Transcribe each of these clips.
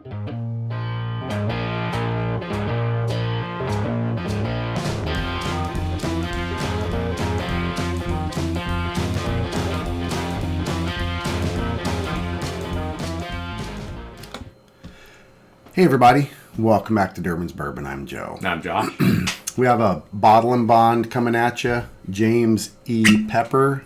Hey everybody, welcome back to Durbin's Bourbon. I'm Joe. I'm Josh. We have a bottle and bond coming at you. James E. Pepper.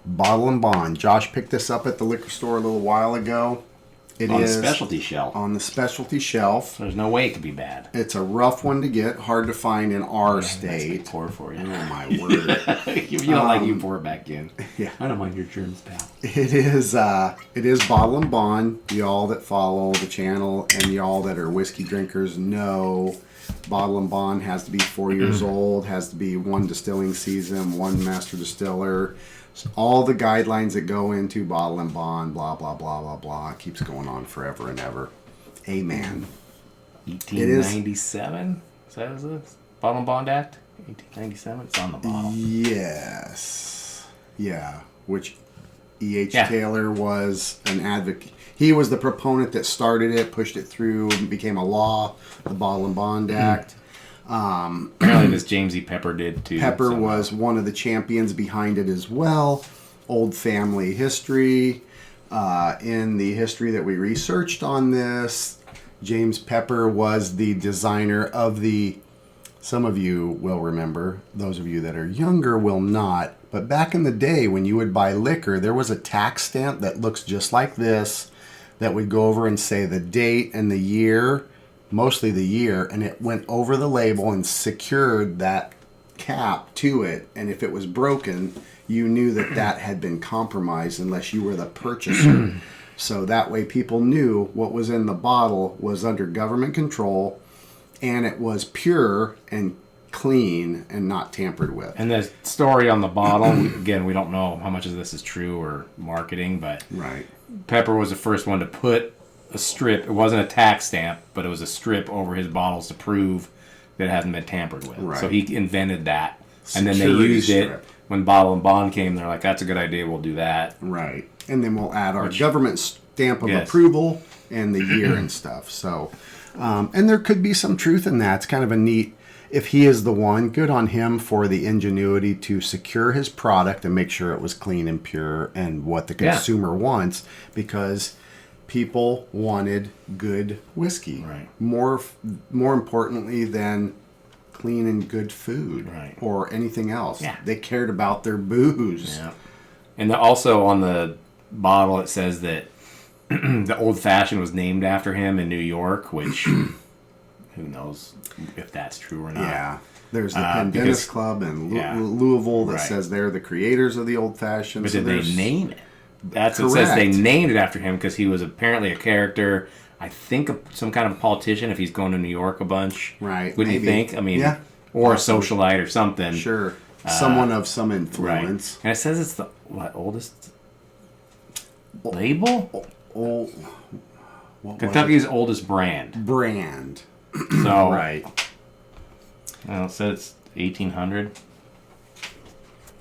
Bottle and bond. Josh picked this up at the liquor store a little while ago. It on is the specialty shelf. On the specialty shelf. There's no way it could be bad. It's a rough one to get, hard to find in our state. Nice pour for you. Oh my word! You don't like you pour it back in. Yeah, I don't mind your germs, pal. It is bottle and bond. Y'all that follow the channel and y'all that are whiskey drinkers know bottle and bond has to be 4 years old, has to be one distilling season, one master distiller. All the guidelines that go into bottle and bond, blah, blah, blah, blah, blah. It keeps going on forever and ever. Amen. 1897? Is that the Bottle and Bond Act? 1897? It's on the bottle. Yes. Yeah. Which E.H. Taylor was an advocate. He was the proponent that started it, pushed it through, became a law, the Bottle and Bond Act. Apparently this James E. Pepper did too. Pepper was one of the champions behind it as well. Old family history. In the history that we researched on this, James Pepper was the designer of the, some of you will remember, those of you that are younger will not, but back in the day when you would buy liquor, there was a tax stamp that looks just like this that would go over and say the date and the year, mostly the year, and it went over the label and secured that cap to it. And if it was broken, you knew that that had been compromised unless you were the purchaser. So that way people knew what was in the bottle was under government control and it was pure and clean and not tampered with. And the story on the bottle, again, we don't know how much of this is true or marketing, but right. Pepper was the first one to put a strip. It wasn't a tax stamp, but it was a strip over his bottles to prove that it hasn't been tampered with. Right. So he invented that. And then they used it when Bottle and Bond came. They're like, that's a good idea. We'll do that. Right. And then we'll add our government stamp of approval and the year and stuff. So, and there could be some truth in that. It's kind of a neat, if he is the one, good on him for the ingenuity to secure his product and make sure it was clean and pure and what the consumer wants, because people wanted good whiskey. Right. More importantly than clean and good food or anything else. Yeah. They cared about their booze. Yeah. And also on the bottle it says that the Old Fashioned was named after him in New York, which who knows if that's true or not. Yeah. There's the Pendennis Club in Louisville that says they're the creators of the Old Fashioned. But did they name it? That's what it says. They named it after him because he was apparently a character. I think some kind of politician if he's going to New York a bunch. Right. Wouldn't you think? I mean, or a socialite or something. Sure. Someone of some influence. Right. And it says it's the oldest label? Kentucky's oldest brand. So, right. Well, it says 1800.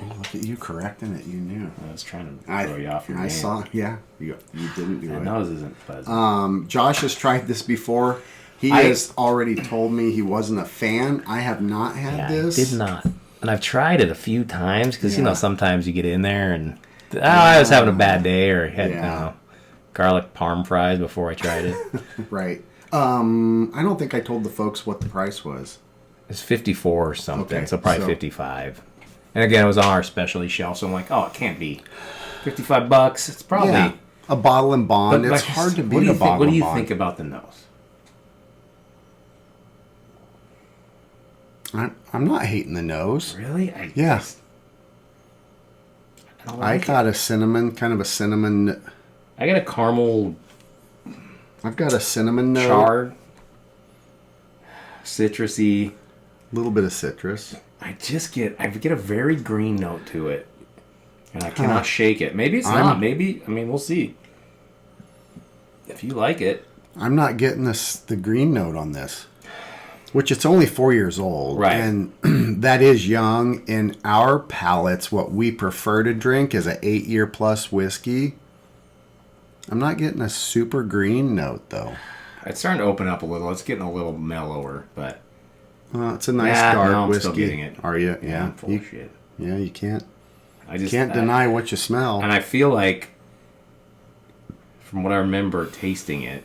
Oh, look at you correcting it. You knew. I was trying to throw you off your game. I saw. Yeah, you didn't do it. My nose isn't pleasant. Josh has tried this before. He has already told me he wasn't a fan. I have not had this. I did not. And I've tried it a few times because, sometimes you get in there and I was having a bad day or had garlic parm fries before I tried it. Right. I don't think I told the folks what the price was. It's 54 or something, so probably 55. And again, it was on our specialty shelf, so I'm like, oh, it can't be $55. It's probably a bottle and bond. It's hard to beat a bottle and bond. What do you think about the nose? I'm not hating the nose. Really? I got a cinnamon, kind of a cinnamon. I got a caramel. I've got a cinnamon note. Charred. Citrusy. A little bit of citrus. I get a very green note to it. And I cannot shake it. Maybe it's not. Maybe, we'll see. If you like it. I'm not getting the green note on this. Which it's only 4 years old. Right. And that is young. In our palates, what we prefer to drink is an 8-year plus whiskey. I'm not getting a super green note, though. It's starting to open up a little. It's getting a little mellower, but... It's a nice dark no, I'm whiskey. still getting it. Are you? Yeah, I'm full of shit. Yeah, you can't. I just Can't deny what you smell. And I feel like, from what I remember tasting it,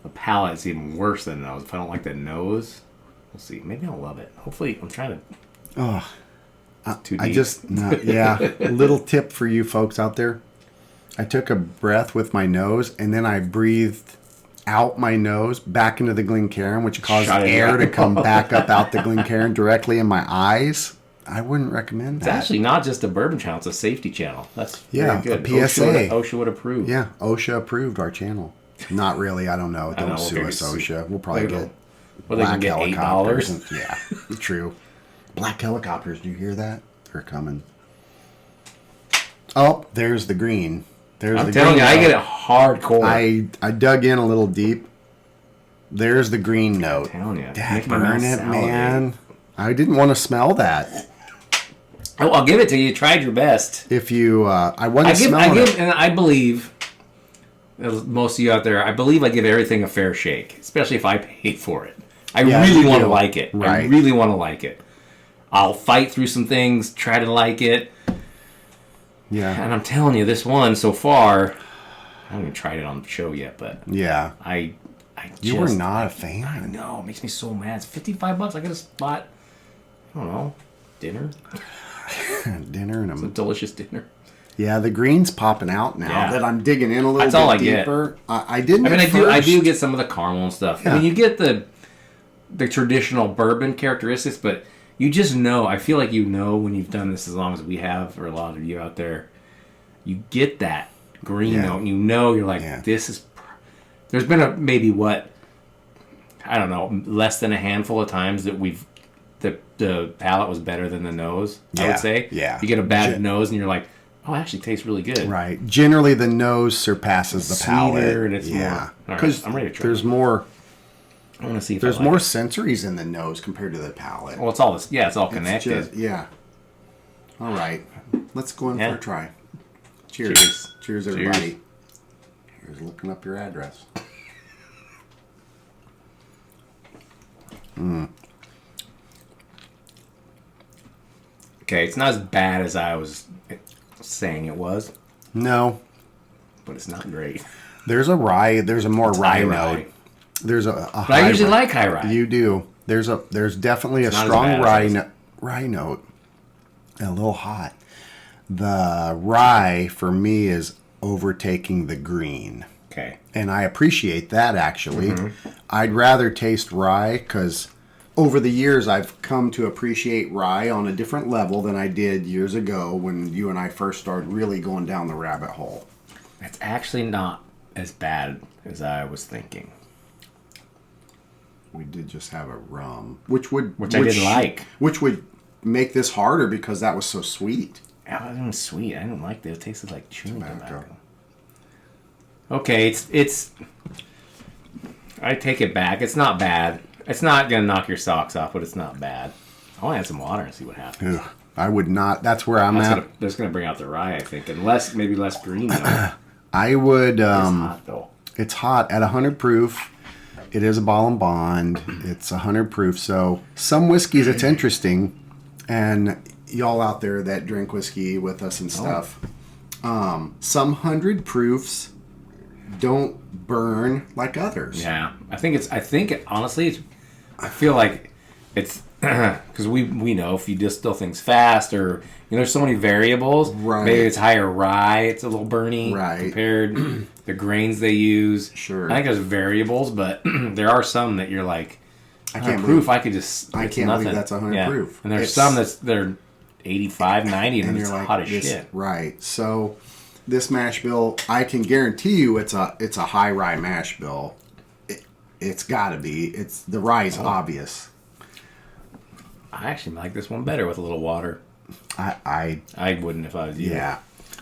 the palate's even worse than the nose. If I don't like the nose, we'll see. Maybe I'll love it. Hopefully, I'm trying to... Oh, too deep. I just... yeah, a little tip for you folks out there. I took a breath with my nose, and then I breathed out my nose back into the Glencairn, which caused air to come back up out the Glencairn directly in my eyes. I wouldn't recommend that. It's actually not just a bourbon channel; it's a safety channel. That's very good. A PSA. OSHA would approve. Yeah, OSHA approved our channel. Not really. I don't know. Don't sue us, OSHA. We'll probably get black helicopters. Yeah, true. Black helicopters. Do you hear that? They're coming. Oh, there's the green. I'm telling you, I get it hardcore. I dug in a little deep. There's the green note. I'm telling you. Burn it, man. I didn't want to smell that. Oh, I'll give it to you. You tried your best. If you, I wasn't smelling it. And I believe, most of you out there, I believe I give everything a fair shake, especially if I paid for it. I really want to like it. Right. I really want to like it. I'll fight through some things, try to like it. Yeah. And I'm telling you, this one so far, I haven't even tried it on the show yet, but yeah, you were not a fan. I know, it makes me so mad. It's $55. I got a spot. I don't know, dinner. Dinner and a delicious dinner. Yeah, the green's popping out now that I'm digging in a little bit deeper. I didn't. I mean, I do get some of the caramel and stuff. Yeah. I mean, you get the traditional bourbon characteristics, but you just know. I feel like you know when you've done this as long as we have, or a lot of you out there. You get that green note, and you know you're like, this is. There's been maybe I don't know, less than a handful of times that the palate was better than the nose. I would say. Yeah. You get a bad nose, and you're like, oh, it actually tastes really good. Right. Generally, the nose surpasses the palate. And it's more. Because I'm ready to try. There's more. I want to see if there's more sensories in the nose compared to the palate. Well, it's all this. Yeah, it's all connected. All right, let's go in for a try. Cheers. Cheers, everybody. Here's looking up your address. Okay, it's not as bad as I was saying it was. No, but it's not great. There's a rye. There's a more rye note. There's a but I usually like high rye. You do. There's definitely a strong rye note. A little hot. The rye for me is overtaking the green. Okay. And I appreciate that actually. Mm-hmm. I'd rather taste rye because over the years I've come to appreciate rye on a different level than I did years ago when you and I first started really going down the rabbit hole. It's actually not as bad as I was thinking. We did just have a rum, which I didn't like. Which would make this harder because that was so sweet. It wasn't sweet. I didn't like that. It tasted like chewing tobacco. Okay, it's. I take it back. It's not bad. It's not gonna knock your socks off, but it's not bad. I want to add some water and see what happens. Ugh, I would not. That's where I'm at. That's gonna bring out the rye, I think, and maybe less green. Though. I would. It's hot though. It's hot at 100 proof. It is a ball and bond. It's 100 proof. So some whiskeys, it's interesting, and y'all out there that drink whiskey with us and stuff, some 100 proofs don't burn like others. Yeah, I feel like it's because we know if you distill things fast or there's so many variables. Right. Maybe it's higher rye. It's a little burny compared the grains they use. Sure. I think there's variables, but there are some that you're like, I can't proof. Believe, I could just. I can't believe that's 100 proof. And there's some they're 85, 90, and it's like, hot as shit. Right. So this mash bill, I can guarantee you, it's a high rye mash bill. It's got to be. The rye is obvious. I actually like this one better with a little water. I wouldn't if I was you. Yeah.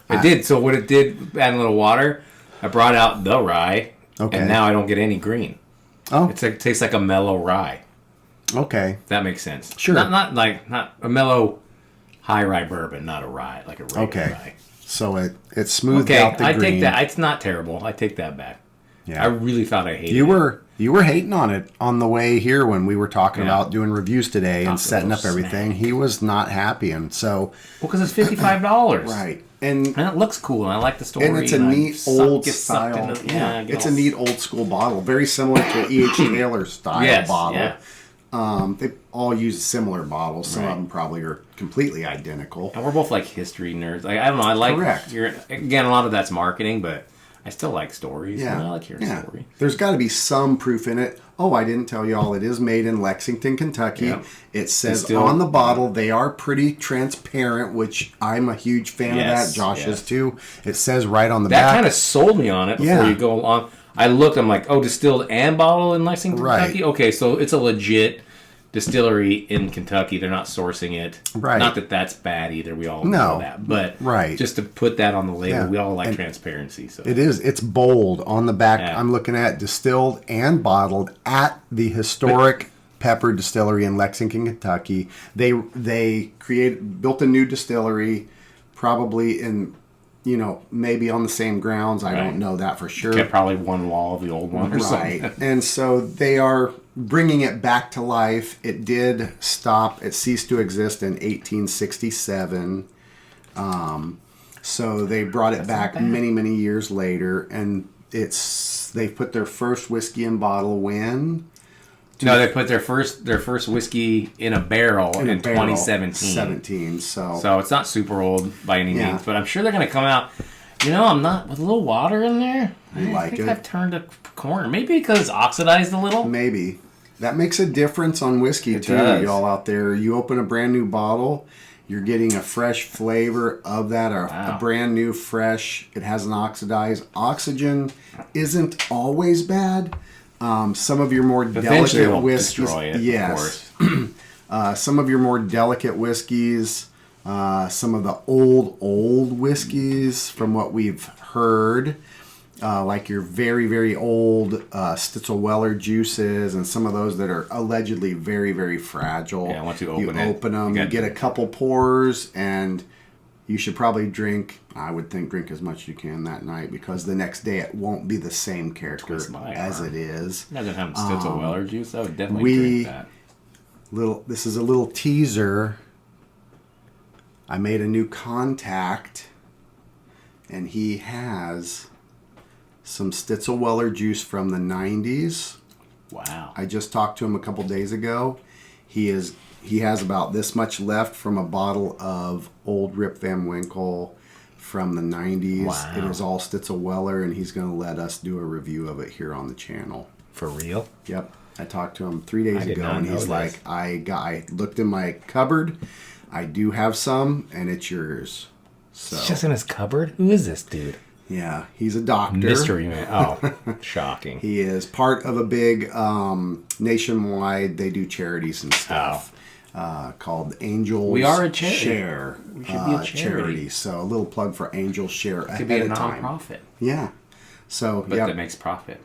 It did. So what it did, add a little water, I brought out the rye, and now I don't get any green. Oh. It tastes like a mellow rye. Okay. That makes sense. Sure. Not a mellow high rye bourbon, not a rye, like a regular rye. So it smoothed out the green. I take that. It's not terrible. I take that back. Yeah. I really thought I hated it. You were hating on it on the way here when we were talking about doing reviews today and setting up everything. He was not happy, and so because it's $55, right? And it looks cool, and I like the story. And it's a neat old style. It's a neat old school bottle, very similar to E.H. Taylor style bottle. Yeah. They all use similar bottles. Some of them probably are completely identical. And we're both like history nerds. Like, I don't know. I like again, a lot of that's marketing, but I still like stories. Yeah, I like hearing stories. There's got to be some proof in it. Oh, I didn't tell you all. It is made in Lexington, Kentucky. Yep. It says on the bottle they are pretty transparent, which I'm a huge fan of that. Josh is too. It says right on the back. That kind of sold me on it before you go along. I looked. I'm like, oh, distilled and bottled in Lexington, Kentucky. Okay, so it's a legit distillery in Kentucky. They're not sourcing it. Right. Not that that's bad either. We all know that. But just to put that on the label, we all like transparency. So it is. It's bold on the back. I'm looking at distilled and bottled at the historic Pepper Distillery in Lexington, Kentucky. They built a new distillery, probably in maybe on the same grounds. I don't know that for sure. Kept probably one wall of the old one or something. And so they are bringing it back to life. It did stop. It ceased to exist in 1867. So they brought it back many, many years later. And they put their first whiskey in bottle when? No, they put their first whiskey in a barrel in 2017. So it's not super old by any means, but I'm sure they're going to come out. I'm not with a little water in there. I think I've turned a corner. Maybe because it's oxidized a little. Maybe that makes a difference on whiskey too, y'all out there. You open a brand new bottle, you're getting a fresh flavor of that, a brand new fresh. It hasn't oxidized. Oxygen isn't always bad. Some of your more delicate whiskeys, some of your more delicate whiskeys, some of the old whiskeys, from what we've heard, like your very, very old Stitzel-Weller juices, and some of those that are allegedly very, very fragile. Yeah, once you open them, you get a couple pours, and you should probably drink as much as you can that night, because the next day it won't be the same character as it is. Imagine having Stitzel-Weller juice. I would definitely drink that. This is a little teaser. I made a new contact, and he has some Stitzel-Weller juice from the 90s. Wow. I just talked to him a couple days ago. He has about this much left from a bottle of Old Rip Van Winkle from the 90s. Wow. It is all Stitzel-Weller, and he's going to let us do a review of it here on the channel. For real? Yep. I talked to him 3 days ago, and he's like, I looked in my cupboard. I do have some, and it's yours. So it's just in his cupboard? Who is this dude? Yeah, he's a doctor. Mystery man. Oh, shocking. He is part of a big nationwide, they do charities and stuff. Called Angels We are a charity. Share. We should be a charity. So a little plug for Angels Share ahead could be a of time. non-profit. Yeah. So but that makes profit.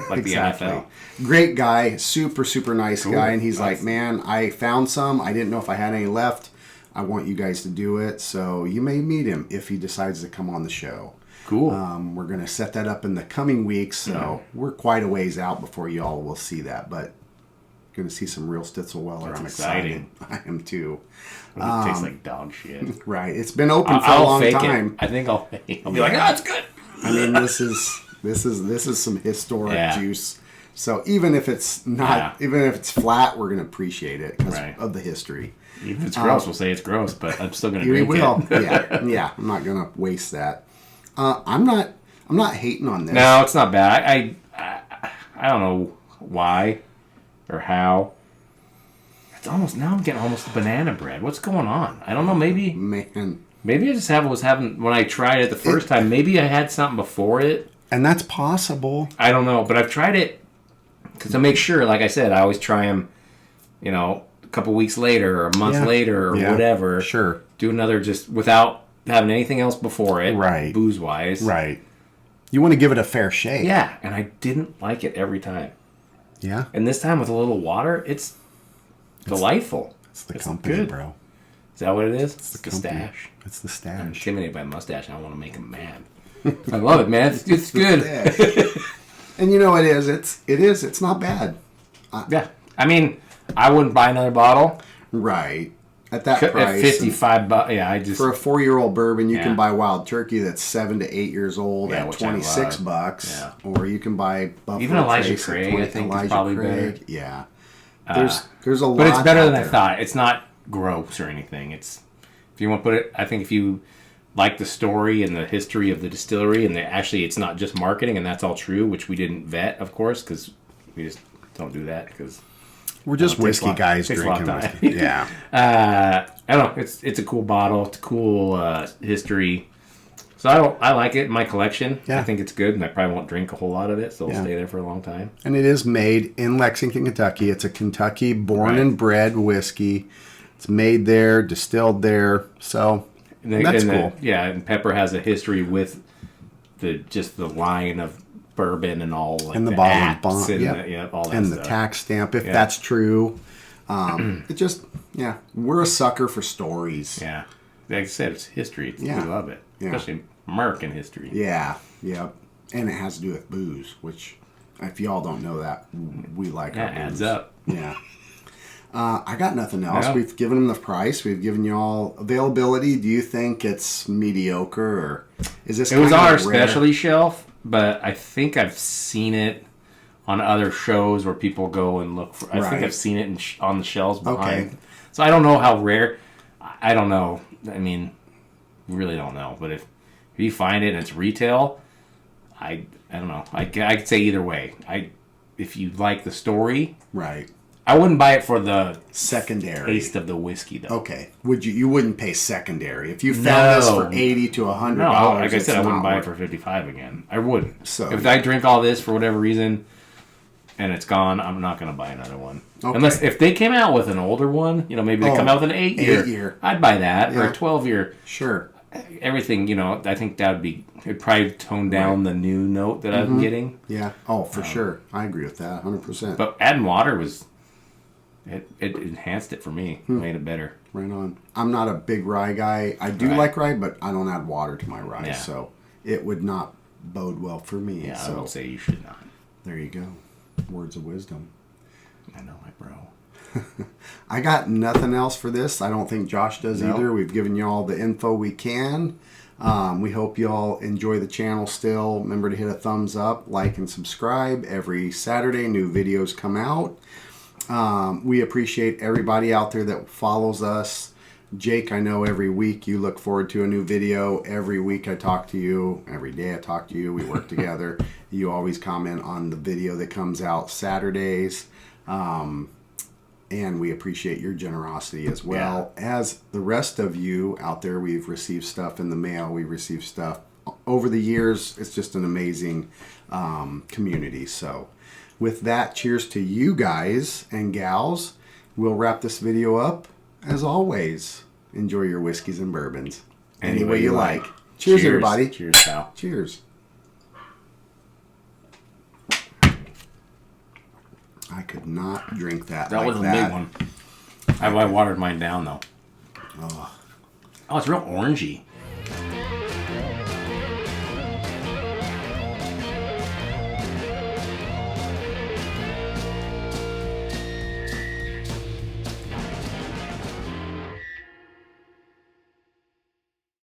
Like exactly. The NFL. Great guy, super, super nice guy. And he's like, man, I found some. I didn't know if I had any left. I want you guys to do it. So you may meet him if he decides to come on the show. Cool. We're going to set that up in the coming weeks. So we're quite a ways out before y'all will see that. But going to see some real Stitzel-Weller. I'm excited. I am too. It tastes like dog shit. Right. It's been open for a long time. I think I'll be like, oh, it's good. I mean, this is some historic juice. So even if it's not, even if it's flat, we're going to appreciate it because of the history. Even if it's gross, we'll say it's gross, but I'm still going to drink it. Yeah. I'm not going to waste that. I'm not hating on this. No, it's not bad. I don't know why or how. It's almost now. I'm getting almost banana bread. What's going on? I don't know. Maybe I just was having when I tried it the first time. Maybe I had something before it, and that's possible. I don't know, but I've tried it to make sure. Like I said, I always try them. A couple weeks later or a month later or whatever. Sure. Do another just without having anything else before it. Right. Booze wise. Right. You want to give it a fair shake. Yeah, and I didn't like it every time. Yeah. And this time with a little water, it's delightful. It's the company, good. bro. Is that what it is? It's the stash. It's the I'm stash. intimidated by a mustache, and I want to make him mad. I love it, man. It's good. And you know it is. It's not bad. Yeah. I mean, I wouldn't buy another bottle. Right. At that price. At $55. Yeah, I just... For a 4-year-old bourbon, you can buy Wild Turkey that's 7 to 8 years old at $26. Yeah. Or you can buy Buffalo even Elijah Trace Craig, I think, is probably better. Yeah. There's a lot. But it's better than I thought. It's not gross or anything. It's... If you want to put it... I think if you like the story and the history of the distillery, and actually it's not just marketing, and that's all true, which we didn't vet, of course, because we just don't do that, because... We're just whiskey guys drinking whiskey. Yeah. I don't know. It's a cool bottle. It's a cool history. So I like it in my collection. Yeah. I think it's good, and I probably won't drink a whole lot of it, so it'll stay there for a long time. And it is made in Lexington, Kentucky. It's a Kentucky born and bred whiskey. It's made there, distilled there. So that's cool. And Pepper has a history with the line of bourbon and all, like, and the bottle bond, all that and stuff. The tax stamp, if that's true. It just, we're a sucker for stories. Yeah, like I said, it's history. We love it, especially American history. Yeah, yep. And it has to do with booze, which, if y'all don't know that, we like our booze. Adds up. Yeah. I got nothing else. Yeah. We've given them the price. We've given you all availability. Do you think it's mediocre, or is this? It was on our specialty shelf. But I think I've seen it on other shows where people go and look for. I think I've seen it on the shelves behind. Okay. So I don't know how rare. I don't know. I mean, really don't know. But if you find it and it's retail, I don't know. I could say either way. If you like the story, right. I wouldn't buy it for the secondary taste of the whiskey, though. Okay, you wouldn't pay secondary if you found this for $80 to $100? No, like I said, I wouldn't buy it for $55 again. I wouldn't. So if I drink all this for whatever reason and it's gone, I'm not going to buy another one. Okay. Unless if they came out with an older one, maybe they come out with an 8-year. I'd buy that, or a 12-year. Sure. Everything, I think that would be. It'd probably tone down the new note that I'm getting. Yeah. Oh, for sure. I agree with that 100%. But adding water was. It enhanced it for me. Made it better. Right on. I'm not a big rye guy. I do like rye, but I don't add water to my rye, so it would not bode well for me. Yeah, so I would say you should not. There you go. Words of wisdom. I know, my bro. I got nothing else for this. I don't think Josh does either. We've given you all the info we can. We hope you all enjoy the channel still. Remember to hit a thumbs up, like, and subscribe. Every Saturday, new videos come out. We appreciate everybody out there that follows us. Jake, I know every week you look forward to a new video. Every week I talk to you. Every day I talk to you. We work together. You always comment on the video that comes out Saturdays. And we appreciate your generosity as well. As the rest of you out there, we've received stuff in the mail. We've received stuff over the years. It's just an amazing community. So with that, cheers to you guys and gals. We'll wrap this video up. As always, enjoy your whiskeys and bourbons any way you like. Cheers, everybody. Cheers, pal. Cheers. I could not drink that. That was a big one. I watered mine down, though. Oh, it's real orangey.